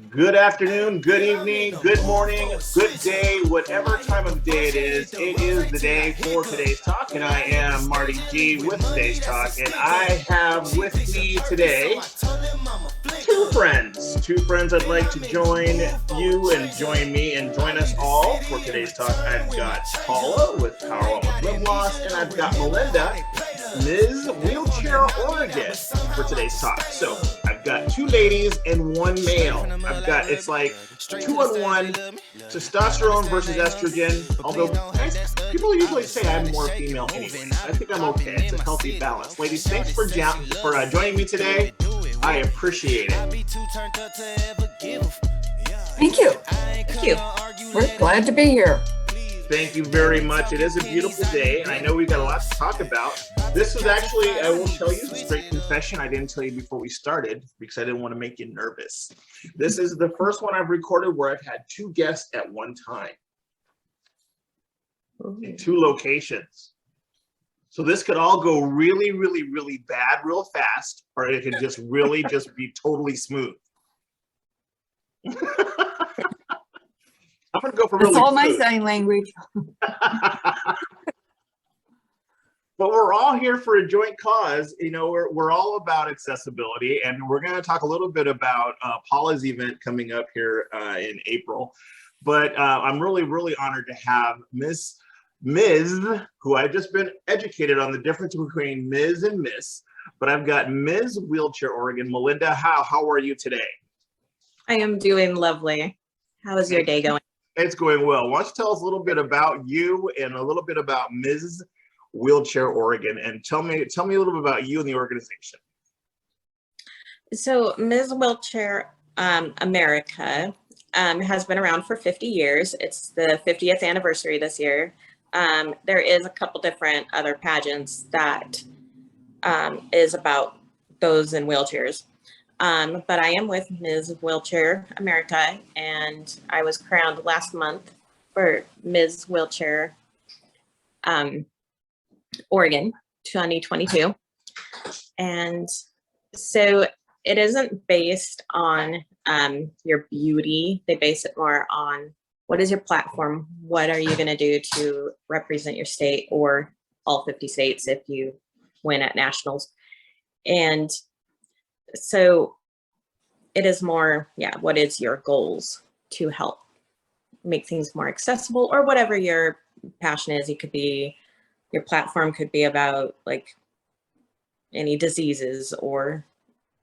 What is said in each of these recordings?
Good afternoon, good evening, good morning, good day, whatever time of day it is the day for today's talk. And I am Marty G with today's talk. And I have with me today two friends I'd like to join you and join me and join us all for today's talk. I've got Paula with Power One with Limb Loss, and I've got Melinda, Ms. Wheelchair Oregon, for today's talk. So I've got two ladies and one male. It's like 2-on-1, testosterone versus estrogen. Although people usually say I'm more female anyway. I think I'm okay. It's a healthy balance. Ladies, thanks for joining me today. I appreciate it. Thank you. Thank you. We're glad to be here. Thank you very much. It is a beautiful day, and I know we've got a lot to talk about. This was actually, I will tell you, straight confession, I didn't tell you before we started because I didn't want to make you nervous. This is the first one I've recorded where I've had two guests at one time in two locations. So this could all go really, really, really bad real fast, or it could just really just be totally smooth. I'm gonna go for really That's all smooth. my sign language. But we're all here for a joint cause. You know, we're all about accessibility, and we're going to talk a little bit about Paula's event coming up here in April. But I'm really, really honored to have Ms., who I've just been educated on the difference between Ms. and Miss. But I've got Ms. Wheelchair Oregon. Melinda, how are you today? I am doing lovely. How is your day going? It's going well. Why don't you tell us a little bit about you and a little bit about Ms. Wheelchair Oregon, and tell me a little bit about you and the organization. So Ms. Wheelchair America has been around for 50 years. It's the 50th anniversary this year. There is a couple different other pageants that is about those in wheelchairs. But I am with Ms. Wheelchair America, and I was crowned last month for Ms. Wheelchair Oregon 2022. And so it isn't based on your beauty. They base it more on what is your platform? What are you going to do to represent your state or all 50 states if you win at nationals? And so it is more, what is your goals to help make things more accessible, or whatever your passion is. It could be, your platform could be about like any diseases or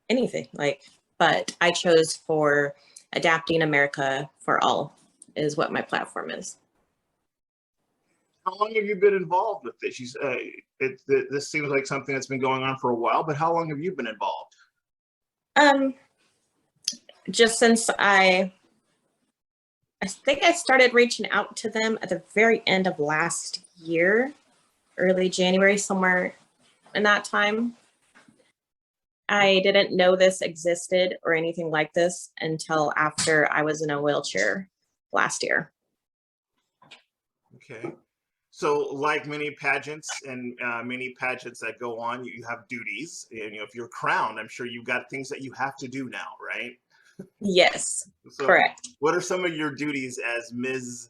anything but I chose for Adapting America for All is what my platform is. How long have you been involved with this? This seems like something that's been going on for a while, but how long have you been involved? Just since I think I started reaching out to them at the very end of last year, early January, somewhere in that time. I didn't know this existed or anything like this until after I was in a wheelchair last year. Okay. So like many pageants and many pageants that go on, you have duties. And if you're crowned, I'm sure you've got things that you have to do now, right? Yes, so correct. What are some of your duties as Ms.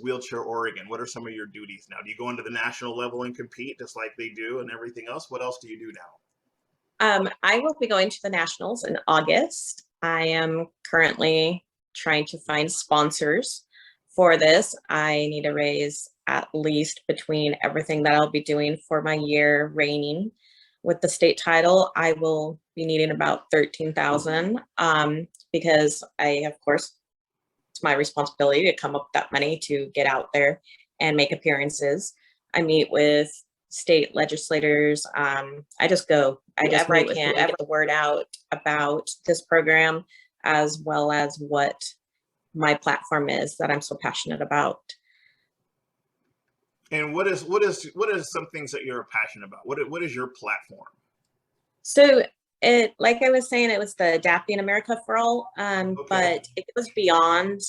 Wheelchair Oregon? What are some of your duties now? Do you go into the national level and compete just like they do and everything else? What else do you do now? I will be going to the nationals in August. I am currently trying to find sponsors for this. I need to raise at least, between everything that I'll be doing for my year reigning with the state title, I will be needing about $13,000 because of course, it's my responsibility to come up with that money to get out there and make appearances. I meet with state legislators. I just go, whenever I can, get the word out about this program, as well as what my platform is that I'm so passionate about. And what is some things that you're passionate about? What is your platform? So it, like I was saying, it was the Adapting America for All, but it goes beyond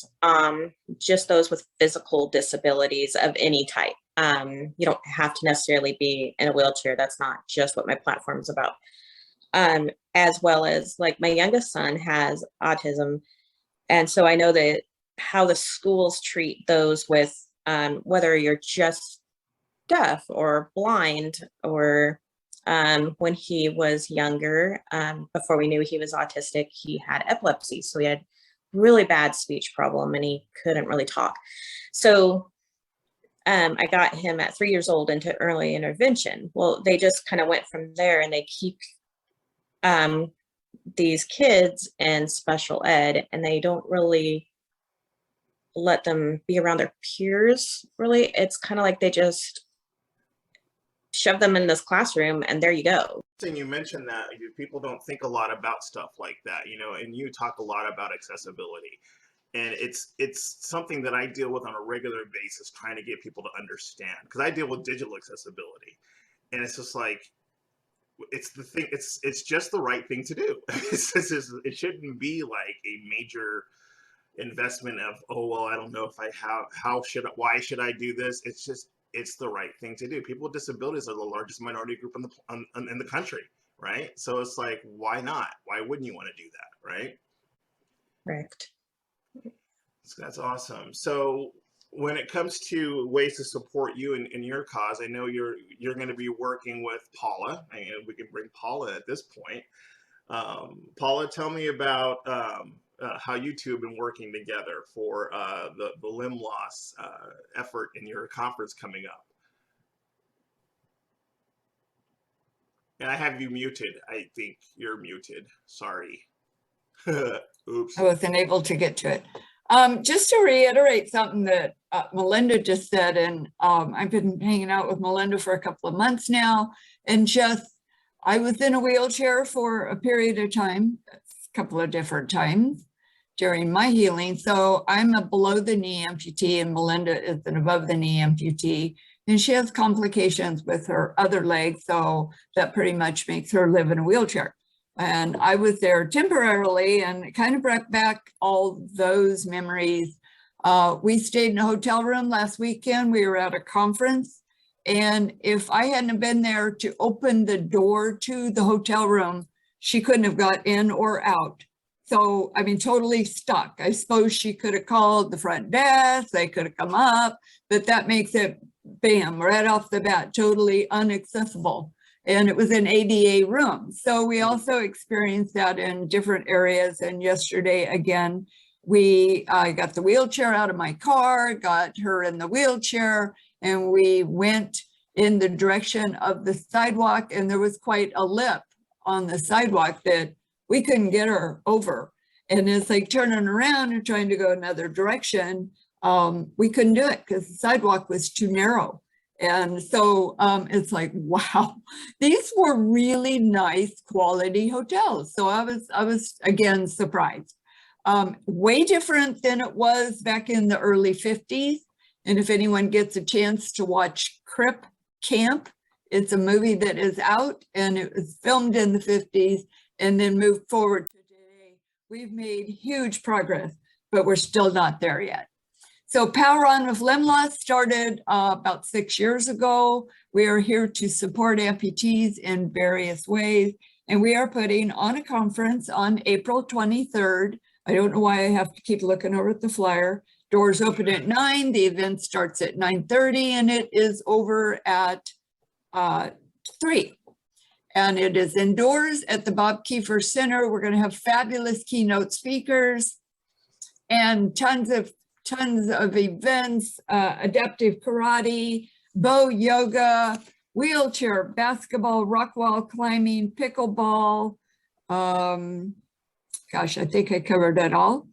just those with physical disabilities of any type. You don't have to necessarily be in a wheelchair. That's not just what my platform is about. as well as like my youngest son has autism. And so I know that how the schools treat those with whether you're just deaf or blind, or when he was younger, before we knew he was autistic, he had epilepsy. So he had really bad speech problem and he couldn't really talk. So I got him at 3 years old into early intervention. Well, they just kind of went from there, and they keep these kids in special ed, and they don't really let them be around their peers, really. It's kind of like they just shove them in this classroom and there you go. And you mentioned that people don't think a lot about stuff like that, you know, and you talk a lot about accessibility. And it's something that I deal with on a regular basis, trying to get people to understand, because I deal with digital accessibility, and it's just like, it's the thing, it's just the right thing to do. It shouldn't be like a major investment of, oh well, I don't know if I have, why should I do this? It's just, it's the right thing to do. People with disabilities are the largest minority group in the country, right? So it's like, why not? Why wouldn't you want to do that, right? Correct. So that's awesome. So when it comes to ways to support you in your cause, I know you're going to be working with Paula, and we can bring Paula at this point. Paula, tell me about how you two have been working together for the limb loss effort in your conference coming up. And I have you muted. I think you're muted. Sorry. Oops. I wasn't able to get to it. Just to reiterate something that Melinda just said, and I've been hanging out with Melinda for a couple of months now, and I was in a wheelchair for a period of time, a couple of different times during my healing. So I'm a below the knee amputee, and Melinda is an above the knee amputee, and she has complications with her other leg. So that pretty much makes her live in a wheelchair. And I was there temporarily, and it kind of brought back all those memories. We stayed in a hotel room last weekend. We were at a conference, and if I hadn't been there to open the door to the hotel room, she couldn't have got in or out. So, I mean, totally stuck. I suppose she could have called the front desk, they could have come up, but that makes it, bam, right off the bat, totally inaccessible. And it was an ADA room. So we also experienced that in different areas. And yesterday, again, I got the wheelchair out of my car, got her in the wheelchair, and we went in the direction of the sidewalk. And there was quite a lip on the sidewalk that we couldn't get her over. And it's like turning around and trying to go another direction. We couldn't do it because the sidewalk was too narrow. And so it's like, wow, these were really nice quality hotels. So I was again surprised. Way different than it was back in the early 50s. And if anyone gets a chance to watch Crip Camp, it's a movie that is out, and it was filmed in the 50s and then moved forward to today. We've made huge progress, but we're still not there yet. So Power On with Limb Loss started about 6 years ago. We are here to support amputees in various ways. And we are putting on a conference on April 23rd. I don't know why I have to keep looking over at the flyer. Doors open at 9, the event starts at 9:30, and it is over at 3. And it is indoors at the Bob Kiefer Center. We're gonna have fabulous keynote speakers and tons of events, adaptive karate, bow yoga, wheelchair, basketball, rock wall climbing, pickleball. Gosh, I think I covered it all.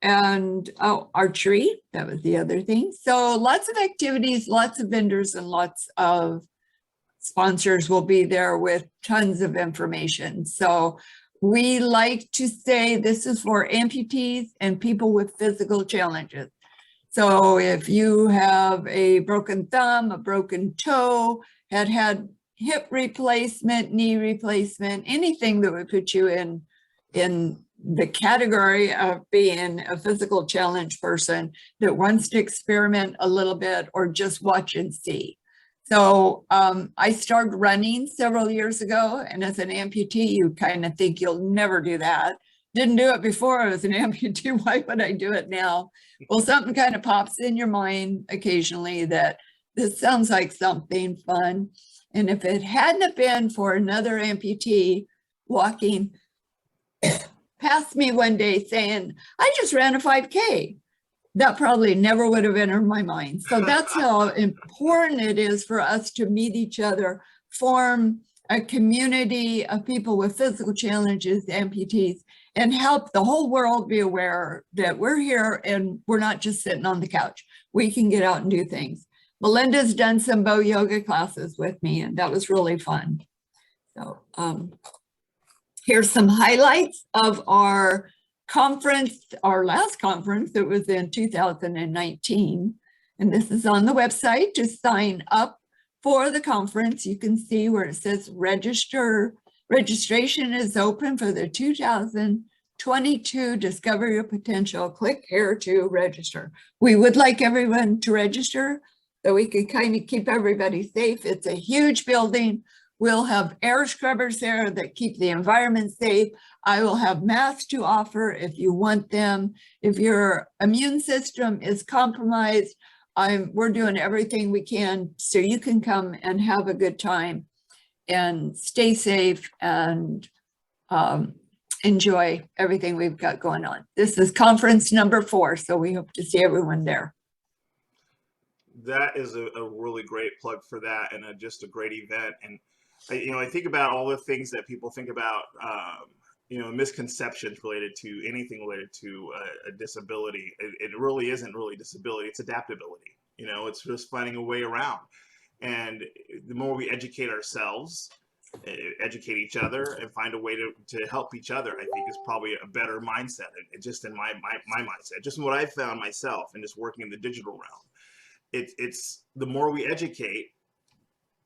And archery, that was the other thing. So lots of activities, lots of vendors, and lots of sponsors will be there with tons of information. So we like to say this is for amputees and people with physical challenges. So if you have a broken thumb, a broken toe, had hip replacement, knee replacement, anything that would put you in the category of being a physical challenge person that wants to experiment a little bit or just watch and see. So I started running several years ago, and as an amputee, you kind of think you'll never do that. Didn't do it before I was an amputee. Why would I do it now? Well, something kind of pops in your mind occasionally that this sounds like something fun. And if it hadn't have been for another amputee walking past me one day saying, I just ran a 5K, that probably never would have entered my mind. So that's how important it is for us to meet each other, form a community of people with physical challenges, amputees, and help the whole world be aware that we're here and we're not just sitting on the couch. We can get out and do things. Melinda's done some bow yoga classes with me, and that was really fun. So here's some highlights of our conference, our last conference. It was in 2019. And this is on the website to sign up for the conference. You can see where it says register. Registration is open for the 2022 Discover Your Potential. Click here to register. We would like everyone to register so we can kind of keep everybody safe. It's a huge building. We'll have air scrubbers there that keep the environment safe. I will have masks to offer if you want them. If your immune system is compromised, we're doing everything we can so you can come and have a good time and stay safe and enjoy everything we've got going on. This is conference number 4, so we hope to see everyone there. That is a really great plug for that, and just a great event. And I think about all the things that people think about, misconceptions related to anything related to a disability. It really isn't really disability, it's adaptability. It's just finding a way around. And the more we educate ourselves, educate each other, and find a way to help each other, I think is probably a better mindset. Just in my mindset, just what I found myself and just working in the digital realm. It's the more we educate,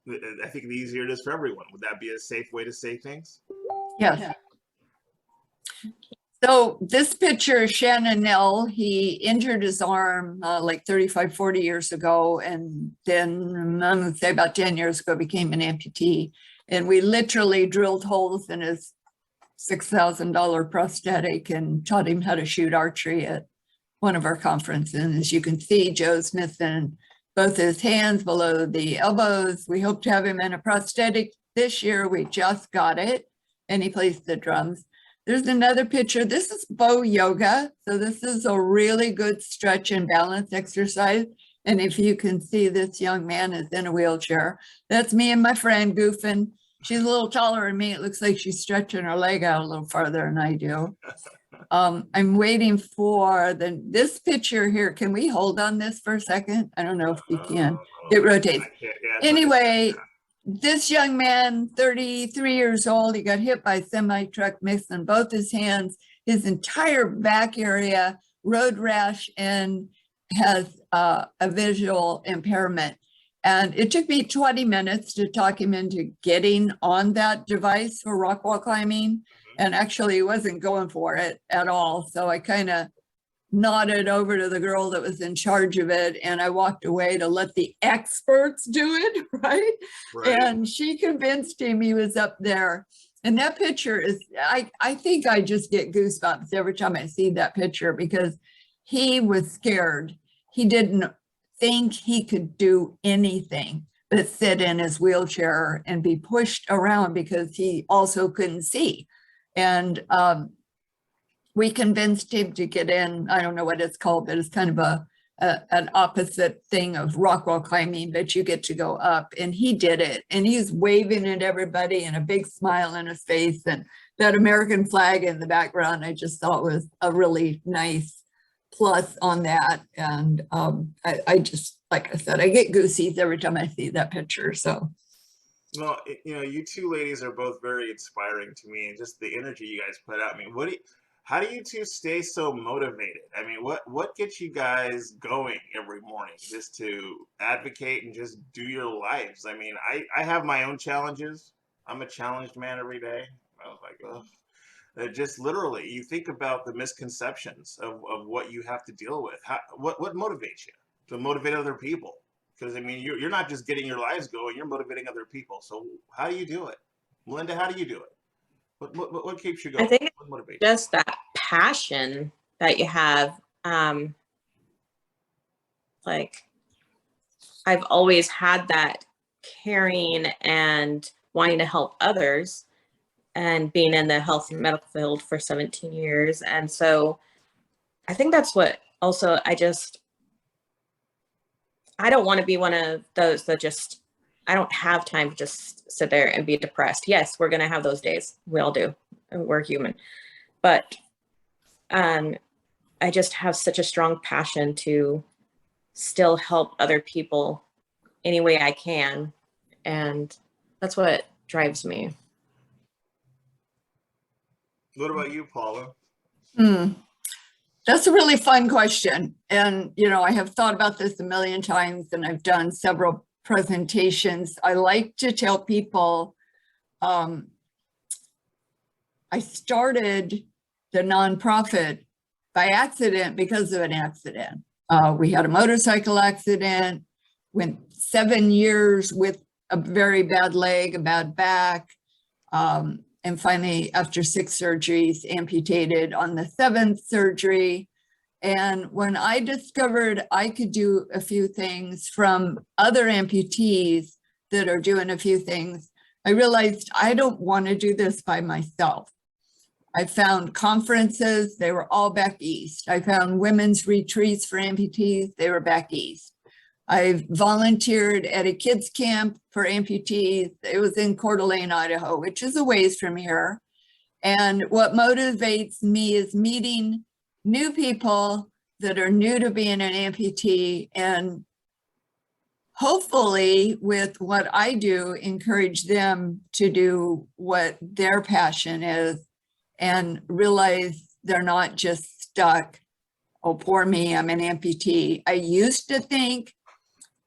I think the easier it is for everyone. Would that be a safe way to say things? Yes. So this picture is Shannon Nell. He injured his arm like 35, 40 years ago. And then I'm going to say about 10 years ago, became an amputee. And we literally drilled holes in his $6,000 prosthetic and taught him how to shoot archery at one of our conferences. And as you can see, Joe's missing both his hands below the elbows. We hope to have him in a prosthetic this year. We just got it, and he plays the drums. There's another picture. This is bow yoga. So this is a really good stretch and balance exercise. And if you can see, this young man is in a wheelchair. That's me and my friend goofing. She's a little taller than me. It looks like she's stretching her leg out a little farther than I do. I'm waiting for this picture here. Can we hold on this for a second? I don't know if you can. It rotates. Anyway, this young man, 33 years old, he got hit by a semi-truck, missing both his hands, his entire back area, road rash, and has a visual impairment. And it took me 20 minutes to talk him into getting on that device for rock wall climbing. And actually he wasn't going for it at all. So I kind of nodded over to the girl that was in charge of it, and I walked away to let the experts do it, right? And she convinced him he was up there. And that picture is, I think I just get goosebumps every time I see that picture, because he was scared. He didn't think he could do anything but sit in his wheelchair and be pushed around because he also couldn't see. And we convinced him to get in. I don't know what it's called, but it's kind of an opposite thing of rock wall climbing, but you get to go up. And he did it. And he's waving at everybody and a big smile on his face. And that American flag in the background, I just thought was a really nice plus on that. And I just, like I said, I get goosies every time I see that picture. So. Well, you two ladies are both very inspiring to me, and just the energy you guys put out. I mean, how do you two stay so motivated? I mean, what gets you guys going every morning just to advocate and just do your lives? I mean, I have my own challenges. I'm a challenged man every day. I was like, ugh. Just literally, you think about the misconceptions of what you have to deal with. What motivates you to motivate other people? Because I mean, you're not just getting your lives going, you're motivating other people. So how do you do it? Melinda, how do you do it? What keeps you going? I think What motivates you? just that passion that you have. Like I've always had that caring and wanting to help others, and being in the health and medical field for 17 years. And so I think that's what also I don't want to be one of those that just, I don't have time to just sit there and be depressed. Yes, we're going to have those days. We all do. We're human. But I just have such a strong passion to still help other people any way I can. And that's what drives me. What about you, Paula? That's a really fun question. And, you know, I have thought about this a million times, and I've done several presentations. I like to tell people, I started the nonprofit by accident because of an accident. We had a motorcycle accident, went 7 years with a very bad leg, a bad back, and finally, after 6 surgeries, amputated on the 7th surgery. And when I discovered I could do a few things from other amputees that are doing a few things, I realized I don't want to do this by myself. I found conferences, they were all back east. I found women's retreats for amputees, they were back east. I volunteered at a kids camp for amputees. It was in Coeur d'Alene, Idaho, which is a ways from here. And what motivates me is meeting new people that are new to being an amputee, and hopefully with what I do, encourage them to do what their passion is and realize they're not just stuck, oh, poor me, I'm an amputee. I used to think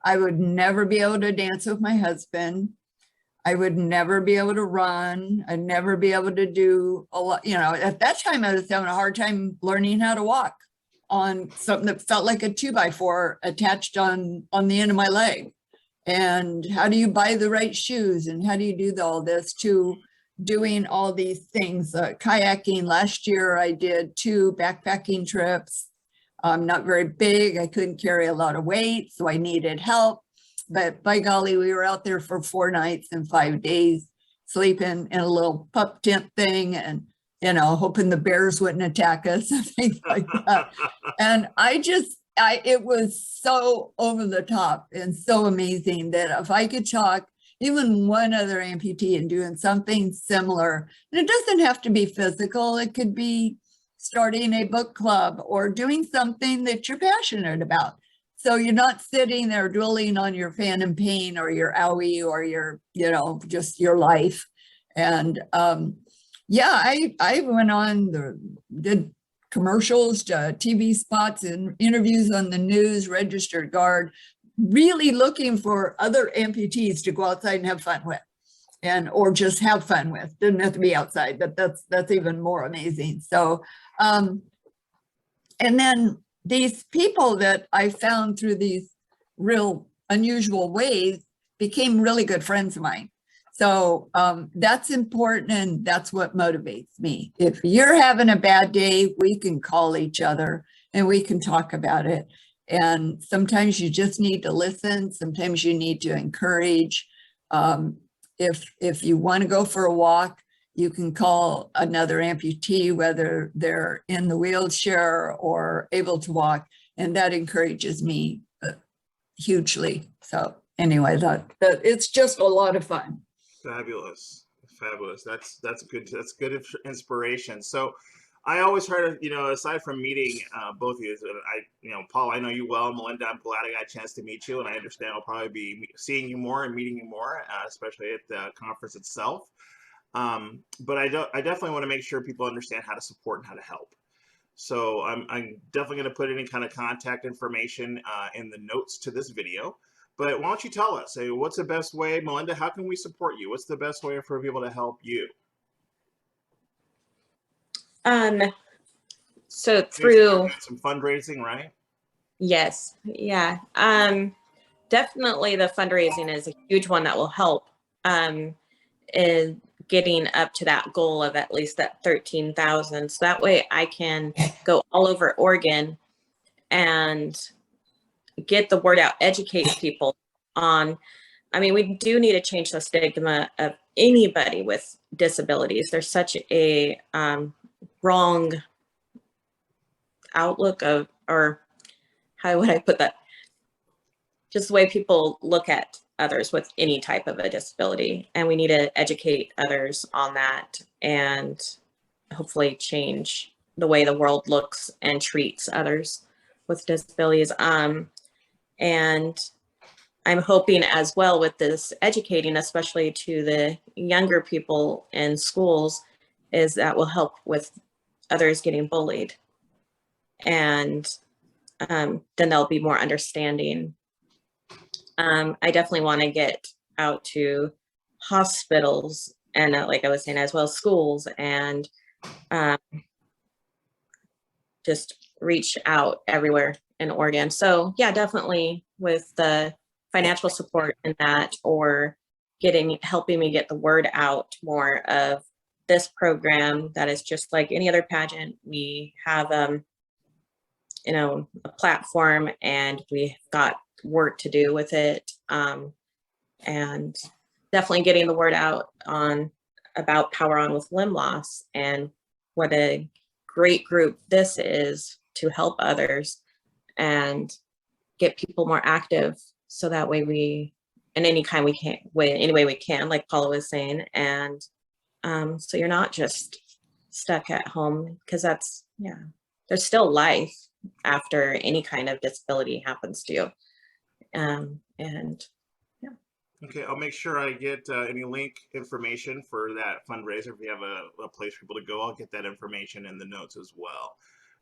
I would never be able to dance with my husband. I would never be able to run. I'd never be able to do a lot. You know, at that time, I was having a hard time learning how to walk on something that felt like a 2x4 attached on the end of my leg. And how do you buy the right shoes? And how do you do all this, to doing all these things? Kayaking, last year I did 2 backpacking trips. Not very big. I couldn't carry a lot of weight, so I needed help. But by golly, we were out there for 4 nights and 5 days, sleeping in a little pup tent thing, and, you know, hoping the bears wouldn't attack us and things like that. And it was so over the top and so amazing that if I could talk even one other amputee and doing something similar, and it doesn't have to be physical, it could be starting a book club or doing something that you're passionate about. So you're not sitting there dwelling on your phantom pain or your owie or your, you know, just your life. And yeah, I went on, did commercials, TV spots and interviews on the news, registered guard, really looking for other amputees to go outside and have fun with. Or just have fun with. Didn't have to be outside, but that's even more amazing. So, and then these people that I found through these real unusual ways became really good friends of mine. So that's important, and that's what motivates me. If you're having a bad day, we can call each other and we can talk about it. And sometimes you just need to listen. Sometimes you need to encourage. If you want to go for a walk, you can call another amputee, whether they're in the wheelchair or able to walk, and that encourages me hugely. So anyway, that it's just a lot of fun. Fabulous. That's good inspiration. So I always try to, you know, aside from meeting both of you, Paul, I know you well. Melinda, I'm glad I got a chance to meet you, and I understand I'll probably be seeing you more and meeting you more, especially at the conference itself. But I definitely want to make sure people understand how to support and how to help. So I'm definitely going to put any kind of contact information in the notes to this video. But why don't you tell us, what's the best way, Melinda, how can we support you? What's the best way for people to help you? So through some fundraising, right? Yes. Yeah. definitely the fundraising is a huge one that will help in getting up to that goal of at least that 13,000. So that way I can go all over Oregon and get the word out, educate people on, I mean, we do need to change the stigma of anybody with disabilities. There's such a wrong outlook of, or how would I put that? Just the way people look at others with any type of a disability. And we need to educate others on that and hopefully change the way the world looks and treats others with disabilities. And I'm hoping as well with this educating, especially to the younger people in schools, is that will help with others getting bullied. And then there'll be more understanding. I definitely want to get out to hospitals and like I was saying, as well as schools, and just reach out everywhere in Oregon. So yeah, definitely with the financial support in that, or helping me get the word out more of this program that is just like any other pageant. We have you know, a platform, and we've got work to do with it, and definitely getting the word out about Power On with limb loss, and what a great group this is to help others and get people more active, so that way we, in any way we can, like Paula was saying, and so you're not just stuck at home, because that's, yeah, there's still life after any kind of disability happens to you. And yeah. Okay, I'll make sure I get any link information for that fundraiser. If you have a place for people to go, I'll get that information in the notes as well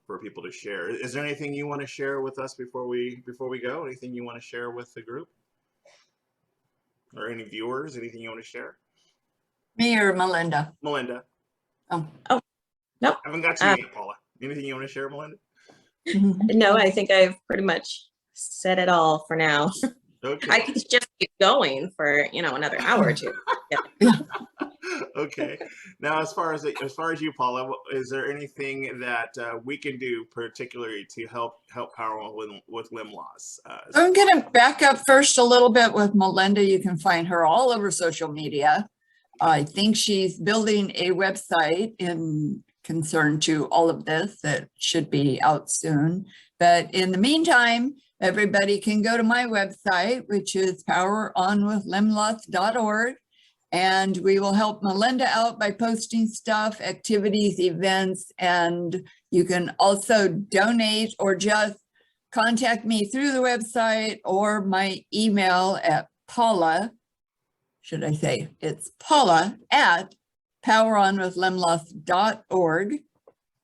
for people to share. Is there anything you want to share with us before we go? Anything you want to share with the group? Or any viewers? Anything you want to share? Me or Melinda? Melinda. Oh, nope. I haven't got you yet, Paula. Anything you want to share, Melinda? No, I think I've pretty much said it all for now. Okay. I could just keep going for, you know, another hour or two. Yeah. Okay. Now, as far as you, Paula, is there anything that we can do particularly to help Power On with limb loss? I'm going to back up first a little bit with Melinda. You can find her all over social media. I think she's building a website in concern to all of this that should be out soon. But in the meantime, everybody can go to my website, which is poweronwithlimbloss.org. And we will help Melinda out by posting stuff, activities, events, and you can also donate or just contact me through the website or my email at Paula, should I say, it's Paula at poweronwithlimbloss.org.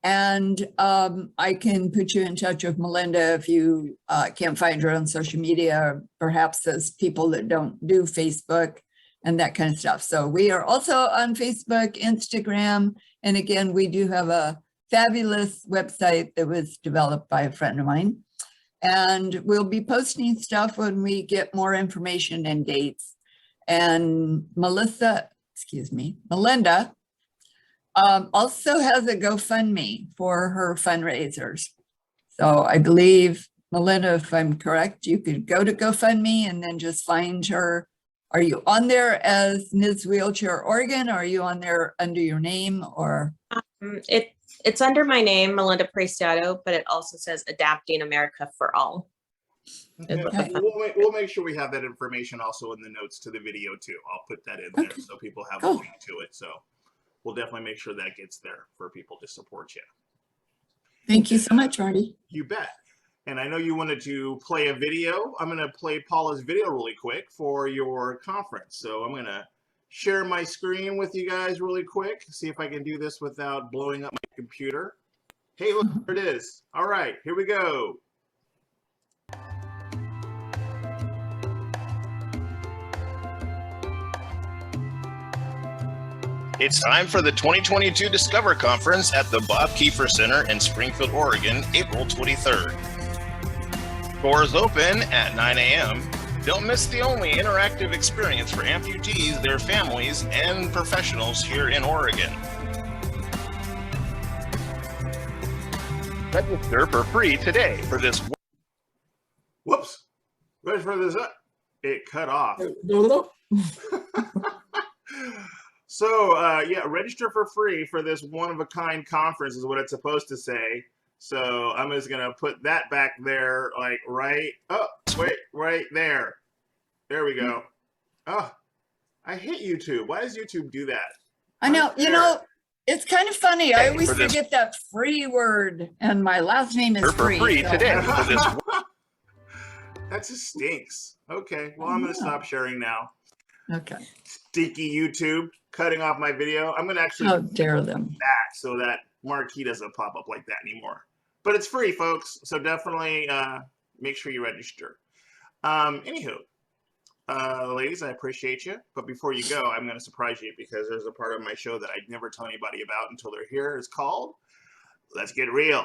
And I can put you in touch with Melinda if you can't find her on social media, or perhaps there's people that don't do Facebook and that kind of stuff. So we are also on Facebook, Instagram, and again, we do have a fabulous website that was developed by a friend of mine. And we'll be posting stuff when we get more information and dates. And Melinda also has a GoFundMe for her fundraisers. So I believe, Melinda, if I'm correct, you could go to GoFundMe and then just find her. Are you on there as Ms. Wheelchair Oregon? Or are you on there under your name, or? It's under my name, Melinda Preciado, but it also says Adapting America for All. Okay. We'll make sure we have that information also in the notes to the video too. I'll put that in there so people have a link to it. So we'll definitely make sure that gets there for people to support you. Thank you so much, Marty. You bet. And I know you wanted to play a video. I'm going to play Paula's video really quick for your conference. So I'm going to share my screen with you guys really quick. See if I can do this without blowing up my computer. Hey, look, there it is. All right, here we go. It's time for the 2022 Discover Conference at the Bob Kiefer Center in Springfield, Oregon, April 23rd. Doors open at 9 a.m. Don't miss the only interactive experience for amputees, their families, and professionals here in Oregon. Register for free today for this. Whoops. Ready for this? It cut off. So, yeah, register for free for this one-of-a-kind conference is what it's supposed to say. So I'm just going to put that back there, like right there. There we go. Oh, I hate YouTube. Why does YouTube do that? I know, you know, it's kind of funny. I always forget that free word, and my last name is for free so. today for this. That just stinks. Okay, well, I'm going to stop sharing now. Okay. Stinky YouTube, cutting off my video. I'm going to actually How dare them. back so that Marti doesn't pop up like that anymore. But it's free, folks, so definitely make sure you register. Anywho, ladies, I appreciate you. But before you go, I'm going to surprise you because there's a part of my show that I'd never tell anybody about until they're here. It's called Let's Get Real.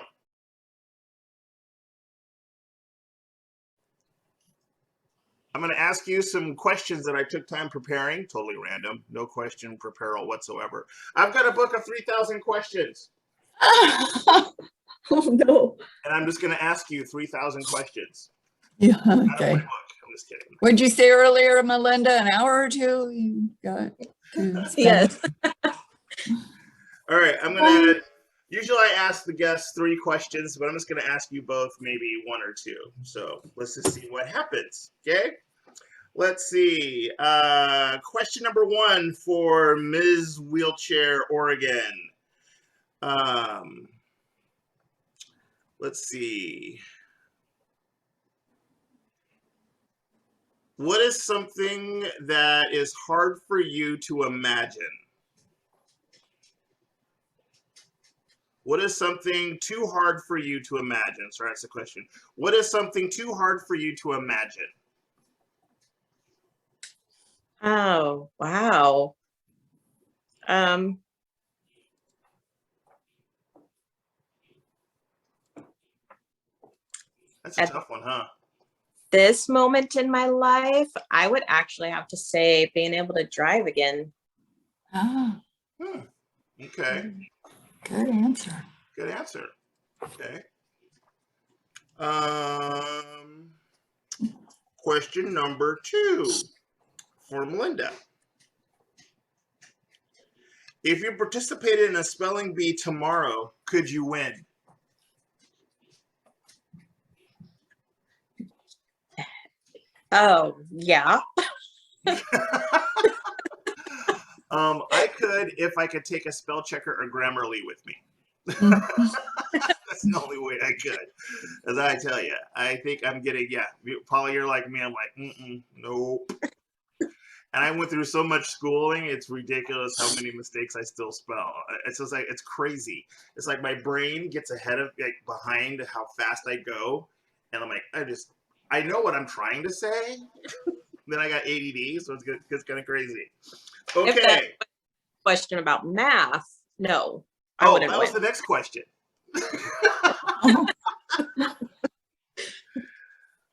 I'm going to ask you some questions that I took time preparing. Totally random. No question preparal whatsoever. I've got a book of 3,000 questions. Oh, no. And I'm just going to ask you 3,000 questions. Yeah, Out of my okay. book. I'm just kidding. What'd you say earlier, Melinda? An hour or two? You got to spend? Yes. All right. I'm going to, usually I ask the guests 3 questions, but I'm just going to ask you both maybe 1 or 2. So let's just see what happens. Okay. Let's see. Question number 1 for Ms. Wheelchair Oregon. Let's see. What is something that is hard for you to imagine? What is something too hard for you to imagine? Sorry, that's the question. What is something too hard for you to imagine? Oh, wow. That's a tough one, huh? This moment in my life, I would actually have to say being able to drive again. Ah, Okay. good answer. Good answer. Okay. Question number 2 for Melinda. If you participated in a spelling bee tomorrow, could you win? Oh, yeah. I could if I could take a spell checker or Grammarly with me. That's the only way I could. As I tell you, I think I'm getting, yeah, Paula, you're like me. I'm like, nope. And I went through so much schooling. It's ridiculous how many mistakes I still spell. It's just like, it's crazy. It's like my brain gets ahead of, like, behind how fast I go. And I'm like, I know what I'm trying to say. Then I got ADD, so it's kind of crazy. Okay. If that's a question about math, no. Oh, that was the next question.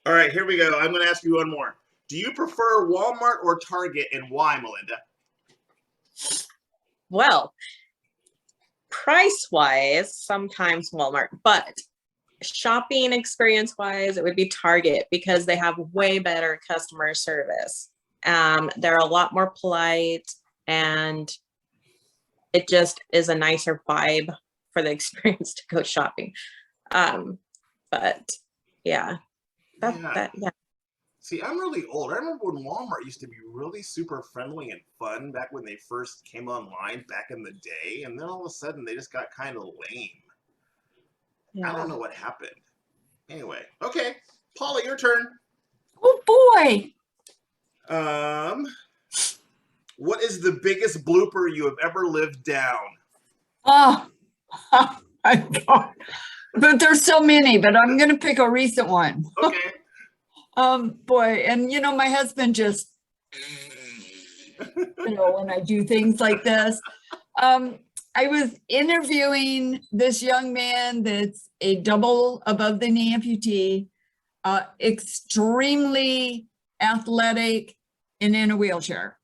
All right, here we go. I'm going to ask you one more. Do you prefer Walmart or Target, and why, Melinda? Well, price-wise, sometimes Walmart, but shopping experience-wise, it would be Target because they have way better customer service. They're a lot more polite, and it just is a nicer vibe for the experience to go shopping. But yeah, yeah. See, I'm really old. I remember when Walmart used to be really super friendly and fun back when they first came online back in the day. And then all of a sudden they just got kind of lame. Yeah. I don't know what happened. Anyway, okay. Paula, your turn. Oh boy. What is the biggest blooper you have ever lived down? Oh my God. But there's so many, but I'm going to pick a recent one. Okay. Boy, and you know, my husband just, you know, when I do things like this, I was interviewing this young man that's a double above the knee amputee, extremely athletic, and in a wheelchair.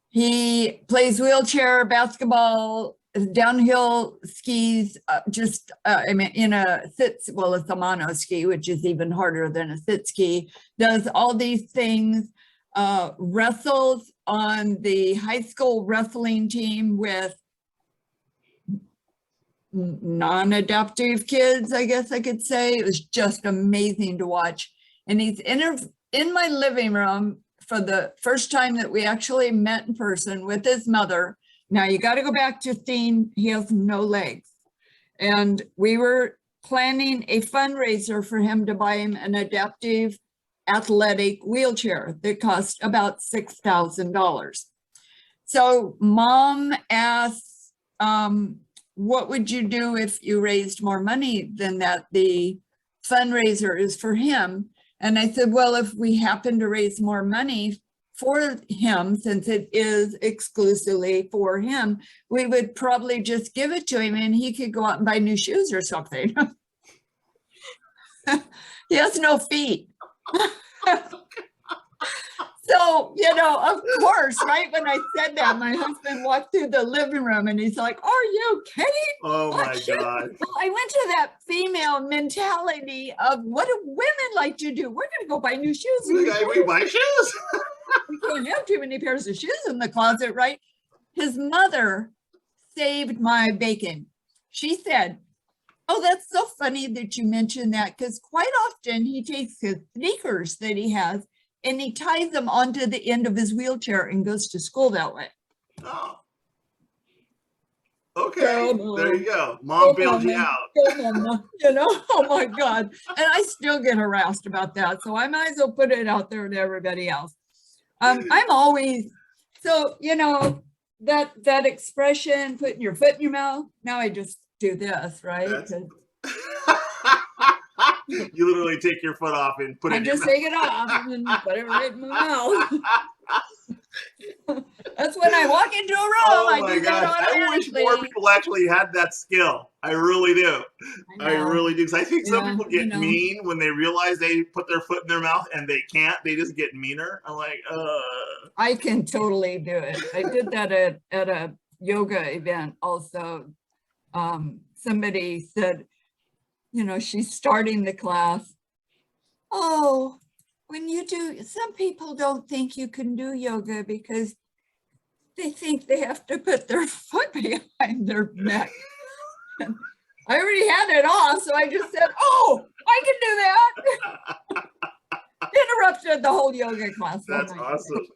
He plays wheelchair, basketball, downhill skis, I mean, in a well, it's a mono ski, which is even harder than a sit ski, does all these things, wrestles on the high school wrestling team with non-adaptive kids, I guess I could say. It was just amazing to watch. And he's in my living room for the first time that we actually met in person with his mother. Now you got to go back to seeing he has no legs. And we were planning a fundraiser for him to buy him an adaptive athletic wheelchair that cost about $6,000. So mom asks, what would you do if you raised more money than that? The fundraiser is for him. And I said, well, if we happen to raise more money for him, since it is exclusively for him, we would probably just give it to him and he could go out and buy new shoes or something. He has no feet. So, you know, of course, right when I said that, my husband walked through the living room and he's like, are you kidding? Oh my God. I went to that female mentality of what do women like to do? We're going to go buy new shoes. We buy shoes. We can't have too many pairs of shoes in the closet, right? His mother saved my bacon. She said, oh, that's so funny that you mentioned that, because quite often he takes his sneakers that he has and he ties them onto the end of his wheelchair and goes to school that way. Oh. Okay, there you go. Mom bailed you out. You know, oh my God. And I still get harassed about that. So I might as well put it out there to everybody else. I'm always, so, you know, that expression, putting your foot in your mouth. Now I just do this, right? You literally take your foot off and put it in your mouth. Take it off and put it right in my mouth. That's when I walk into a room. Oh my gosh. I wish more people actually had that skill. I really do. I really do. Because I think some people get mean when they realize they put their foot in their mouth and they can't. They just get meaner. I'm like, I can totally do it. I did that at a yoga event also. Somebody said, you know, she's starting the class. Oh, when you do, some people don't think you can do yoga because they think they have to put their foot behind their neck. And I already had it off, so I just said, oh, I can do that. Interrupted the whole yoga class. That's awesome.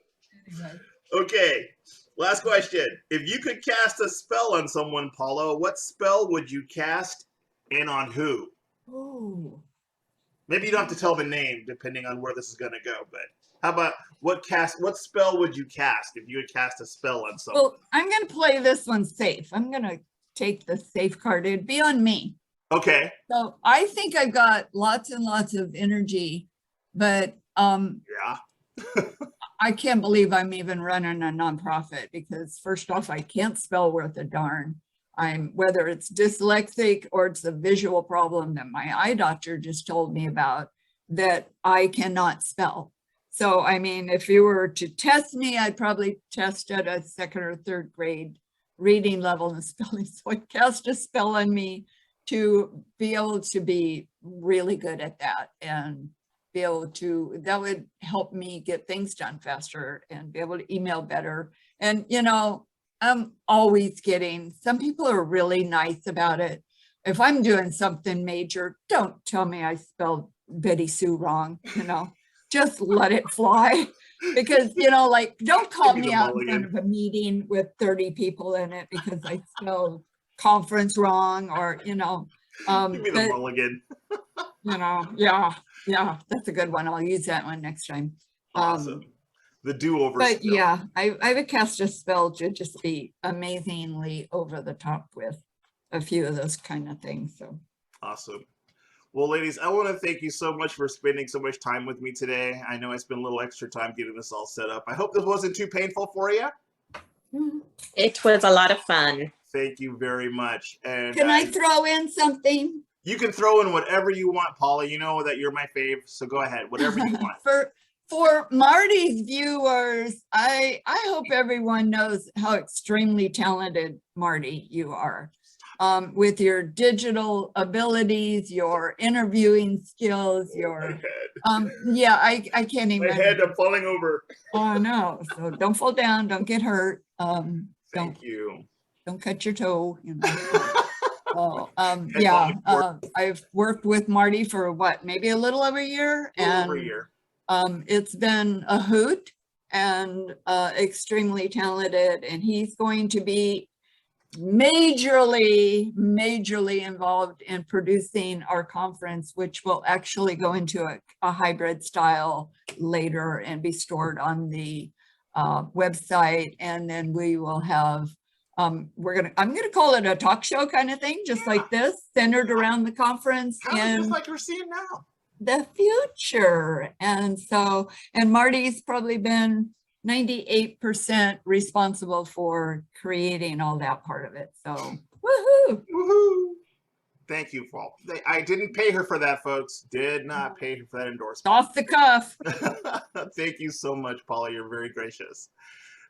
Anyway. Okay, last question. If you could cast a spell on someone, Paula, what spell would you cast and on who? Oh. Maybe you don't have to tell the name depending on where this is going to go, but how about what spell would you cast if you would cast a spell on someone? Well, I'm going to play this one safe. I'm going to take the safe card. It'd be on me. Okay. So I think I've got lots and lots of energy, but yeah. I can't believe I'm even running a nonprofit because first off, I can't spell worth a darn. Whether it's dyslexic or it's a visual problem that my eye doctor just told me about, that I cannot spell. So, I mean, if you were to test me, I'd probably test at a second or third grade reading level and spelling. So I cast a spell on me to be able to be really good at that and be able to, that would help me get things done faster and be able to email better. And, you know, I'm always getting, some people are really nice about it. If I'm doing something major, don't tell me I spelled Betty Sue wrong, you know, just let it fly. Because, you know, like, don't call me out in front of a meeting with 30 people in it because I spelled conference wrong or, you know. Give me the mulligan. You know, yeah, that's a good one. I'll use that one next time. Awesome. The do-over but spell. Yeah, I would cast a spell to just be amazingly over the top with a few of those kind of things. So awesome. Well, ladies, I want to thank you so much for spending so much time with me today. I know I spent a little extra time getting this all set up. I hope this wasn't too painful for you. It was a lot of fun. Thank you very much. And can I throw in something? You can throw in whatever you want, Paula. You know that you're my fave, so go ahead, whatever you want. For Marty's viewers, I hope everyone knows how extremely talented, Marty, you are. With your digital abilities, your interviewing skills, your yeah, I can't even. My head, I'm falling over. Oh no! So don't fall down. Don't get hurt. Thank you. Don't cut your toe. You know. Yeah. I've worked with Marty for what, maybe a little over a year, it's been a hoot and extremely talented, and he's going to be majorly involved in producing our conference, which will actually go into a hybrid style later and be stored on the website. And then we will have, I'm gonna call it a talk show kind of thing, just like this, centered around the conference. And just like we're seeing now. The future. And so, and Marty's probably been 98% responsible for creating all that part of it. So, woohoo! Woohoo! Thank you, Paul. I didn't pay her for that, folks. Did not pay her for that endorsement. Off the cuff. Thank you so much, Paula. You're very gracious.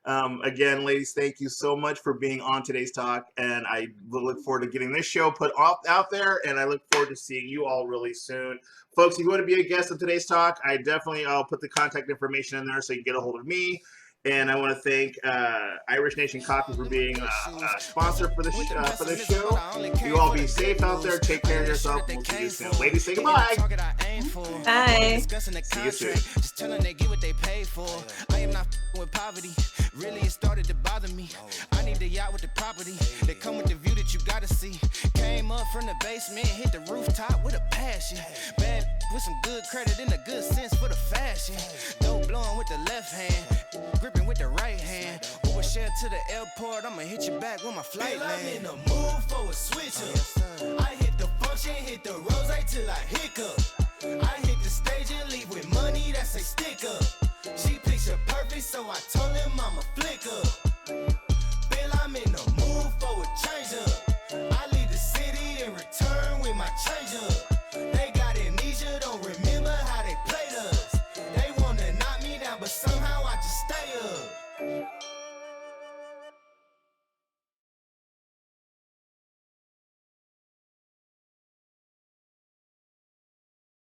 Again, ladies, thank you so much for being on today's talk. And I will look forward to getting this show put out there. And I look forward to seeing you all really soon. Folks, if you want to be a guest of today's talk, I'll put the contact information in there so you can get a hold of me. And I want to thank Irish Nation Coffee for being a sponsor for this show. You all be safe out there. Take care of yourself. We'll see you soon. Ladies, say goodbye. Bye. See you soon. Just tell them they get what they pay for. I am not with poverty. Really, it started to bother me. I need a yacht with the property. They come with the view that you gotta see. Came up from the basement, hit the rooftop with a passion. Bad with some good credit and a good sense for the fashion. Dope blowing with the left hand, gripping with the right hand. Uber share to the airport, I'ma hit you back when my flight land. I'm in the mood for a switch up. I hit the function, hit the rose till I hiccup. I hit the stage and leave with money that say stick up. She picture perfect, so I told him I'm a flick up.